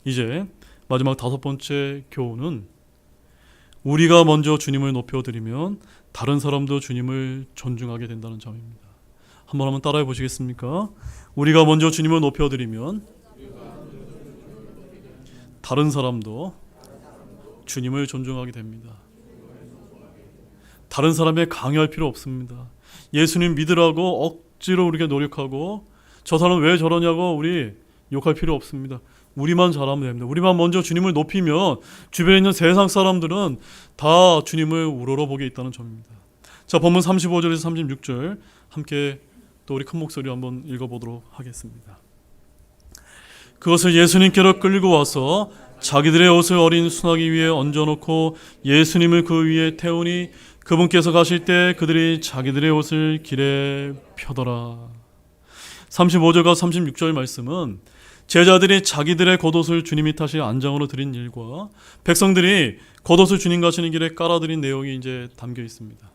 이제 마지막 5번째 교훈은 우리가 먼저 주님을 높여드리면 다른 사람도 주님을 존중하게 된다는 점입니다. 한번 따라해 보시겠습니까? 우리가 먼저 주님을 높여드리면 다른 사람도 주님을 존중하게 됩니다. 다른 사람에 강요할 필요 없습니다. 예수님 믿으라고 억지로 우리가 노력하고 저 사람 왜 저러냐고 우리 욕할 필요 없습니다. 우리만 잘하면 됩니다. 우리만 먼저 주님을 높이면 주변에 있는 세상 사람들은 다 주님을 우러러보게 있다는 점입니다. 자, 본문 35절에서 36절 함께 또 우리 큰 목소리로 한번 읽어보도록 하겠습니다. 그것을 예수님께로 끌고 와서 자기들의 옷을 어린 수나기 위에 얹어놓고 예수님을 그 위에 태우니 그분께서 가실 때 그들이 자기들의 옷을 길에 펴더라. 35절과 36절 말씀은 제자들이 자기들의 겉옷을 주님이 타시 안장으로 드린 일과 백성들이 겉옷을 주님 가시는 길에 깔아드린 내용이 이제 담겨 있습니다.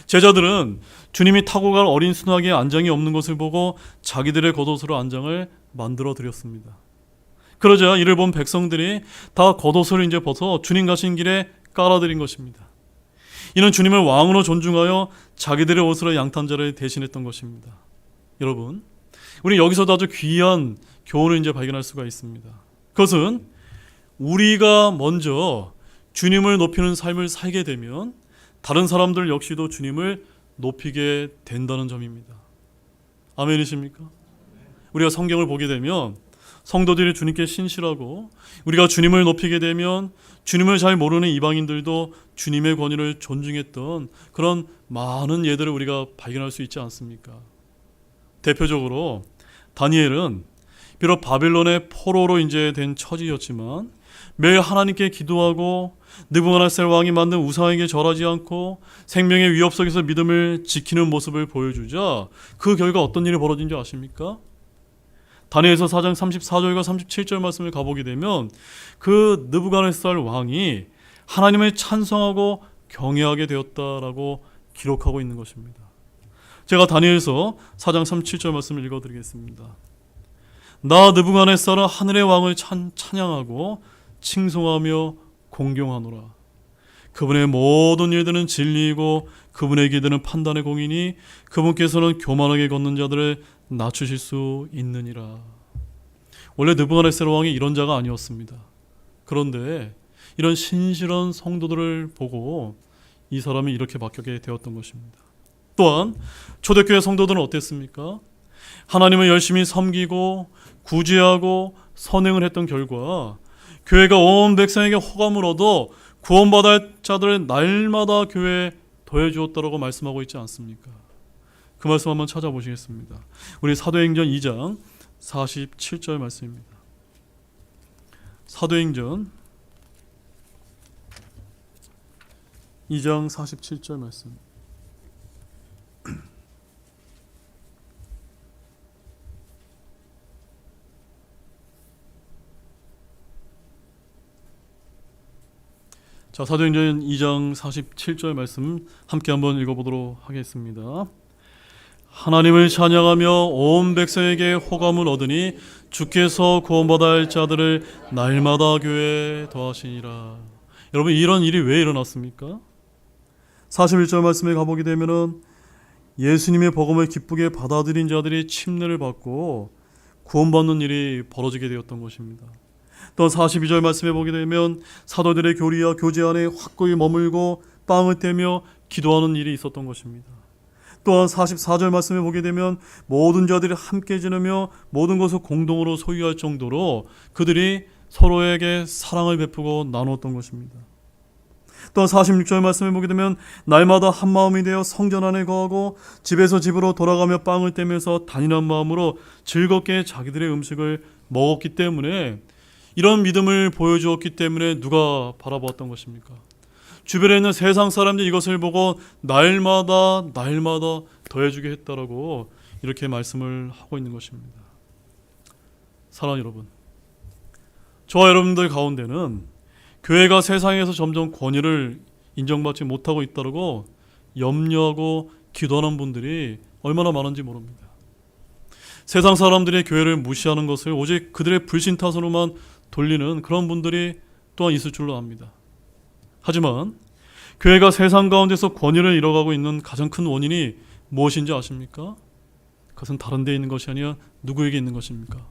제자들은 주님이 타고 갈 어린 수나기에 안장이 없는 것을 보고 자기들의 겉옷으로 안장을 만들어 드렸습니다. 그러자 이를 본 백성들이 다 겉옷을 이제 벗어 주님 가신 길에 깔아드린 것입니다. 이는 주님을 왕으로 존중하여 자기들의 옷으로 양탄자를 대신했던 것입니다. 여러분, 우리 여기서도 아주 귀한 교훈을 이제 발견할 수가 있습니다. 그것은 우리가 먼저 주님을 높이는 삶을 살게 되면 다른 사람들 역시도 주님을 높이게 된다는 점입니다. 아멘이십니까? 우리가 성경을 보게 되면 성도들이 주님께 신실하고 우리가 주님을 높이게 되면 주님을 잘 모르는 이방인들도 주님의 권위를 존중했던 그런 많은 예들을 우리가 발견할 수 있지 않습니까? 대표적으로 다니엘은 비록 바빌론의 포로로 이제 된 처지였지만 매일 하나님께 기도하고 느부갓네살 왕이 만든 우상에게 절하지 않고 생명의 위협 속에서 믿음을 지키는 모습을 보여주자 그 결과 어떤 일이 벌어진 줄 아십니까? 다니엘서 4장 34절과 37절 말씀을 가보게 되면 그 느부갓네살 왕이 하나님을 찬송하고 경외하게 되었다라고 기록하고 있는 것입니다. 제가 다니엘서 4장 37절 말씀을 읽어드리겠습니다. 나 느부갓네살은 하늘의 왕을 찬양하고 칭송하며 공경하노라. 그분의 모든 일들은 진리이고 그분의 기들은 판단의 공이니 그분께서는 교만하게 걷는 자들을 낮추실 수 있느니라. 원래 느부갓네살 왕이 이런 자가 아니었습니다. 그런데 이런 신실한 성도들을 보고 이 사람이 이렇게 바뀌게 되었던 것입니다. 또한 초대교회 성도들은 어땠습니까? 하나님을 열심히 섬기고 구제하고 선행을 했던 결과 교회가 온 백성에게 호감을 얻어 구원받을 자들을 날마다 교회에 더해주었다고 말씀하고 있지 않습니까? 그 말씀 한번 찾아보시겠습니다. 우리 사도행전 2장 47절 말씀입니다. 사도행전 2장 47절 말씀. 자, 사도행전 2장 47절 말씀 함께 한번 읽어보도록 하겠습니다. 하나님을 찬양하며 온 백성에게 호감을 얻으니 주께서 구원받아 할 자들을 날마다 교회에 더하시니라. 여러분, 이런 일이 왜 일어났습니까? 41절 말씀에 가보게 되면은 예수님의 복음을 기쁘게 받아들인 자들이 침례를 받고 구원받는 일이 벌어지게 되었던 것입니다. 또 42절 말씀에 보게 되면 사도들의 교리와 교제 안에 확고히 머물고 빵을 떼며 기도하는 일이 있었던 것입니다. 또한 44절 말씀에 보게 되면 모든 자들이 함께 지내며 모든 것을 공동으로 소유할 정도로 그들이 서로에게 사랑을 베푸고 나누었던 것입니다. 또한 46절 말씀에 보게 되면 날마다 한 마음이 되어 성전 안에 거하고 집에서 집으로 돌아가며 빵을 떼면서 단일한 마음으로 즐겁게 자기들의 음식을 먹었기 때문에, 이런 믿음을 보여주었기 때문에 누가 바라보았던 것입니까? 주변에 있는 세상 사람들이 이것을 보고 날마다 더해주게 했다라고 이렇게 말씀을 하고 있는 것입니다. 사랑하는 여러분, 저와 여러분들 가운데는 교회가 세상에서 점점 권위를 인정받지 못하고 있다고 염려하고 기도하는 분들이 얼마나 많은지 모릅니다. 세상 사람들이 교회를 무시하는 것을 오직 그들의 불신 탓으로만 돌리는 그런 분들이 또한 있을 줄로 압니다. 하지만 교회가 세상 가운데서 권위를 잃어가고 있는 가장 큰 원인이 무엇인지 아십니까? 그것은 다른 데 있는 것이 아니라 누구에게 있는 것입니까?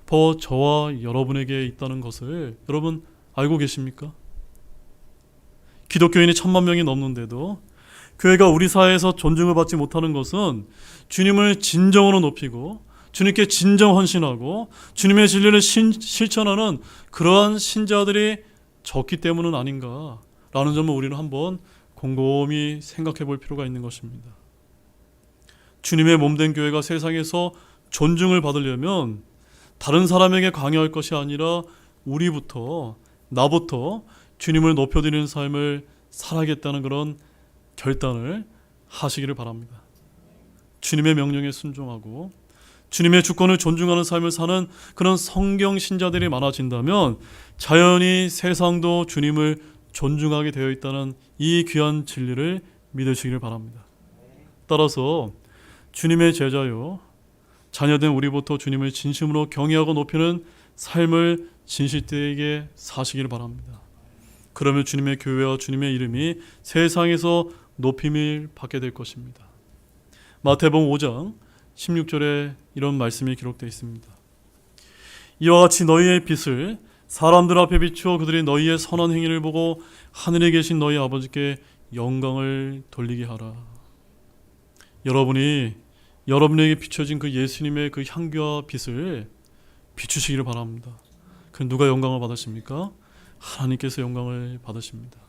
바로 저와 여러분에게 있다는 것을 여러분 알고 계십니까? 기독교인이 1000만 명이 넘는데도 교회가 우리 사회에서 존중을 받지 못하는 것은 주님을 진정으로 높이고 주님께 진정 헌신하고 주님의 진리를 실천하는 그러한 신자들이 적기 때문은 아닌가라는 점을 우리는 한번 곰곰이 생각해 볼 필요가 있는 것입니다. 주님의 몸된 교회가 세상에서 존중을 받으려면 다른 사람에게 강요할 것이 아니라 우리부터, 나부터 주님을 높여드리는 삶을 살아야겠다는 그런 결단을 하시기를 바랍니다. 주님의 명령에 순종하고 주님의 주권을 존중하는 삶을 사는 그런 성경 신자들이 많아진다면 자연히 세상도 주님을 존중하게 되어 있다는 이 귀한 진리를 믿으시기를 바랍니다. 따라서 주님의 제자요 자녀된 우리부터 주님을 진심으로 경외하고 높이는 삶을 진실되게 사시기를 바랍니다. 그러면 주님의 교회와 주님의 이름이 세상에서 높임을 받게 될 것입니다. 마태복음 5장 16절에 이런 말씀이 기록되어 있습니다. 이와 같이 너희의 빛을 사람들 앞에 비추어 그들이 너희의 선한 행위를 보고 하늘에 계신 너희 아버지께 영광을 돌리게 하라. 여러분이 여러분에게 비춰진 그 예수님의 그 향기와 빛을 비추시기를 바랍니다. 그 누가 영광을 받으십니까? 하나님께서 영광을 받으십니다.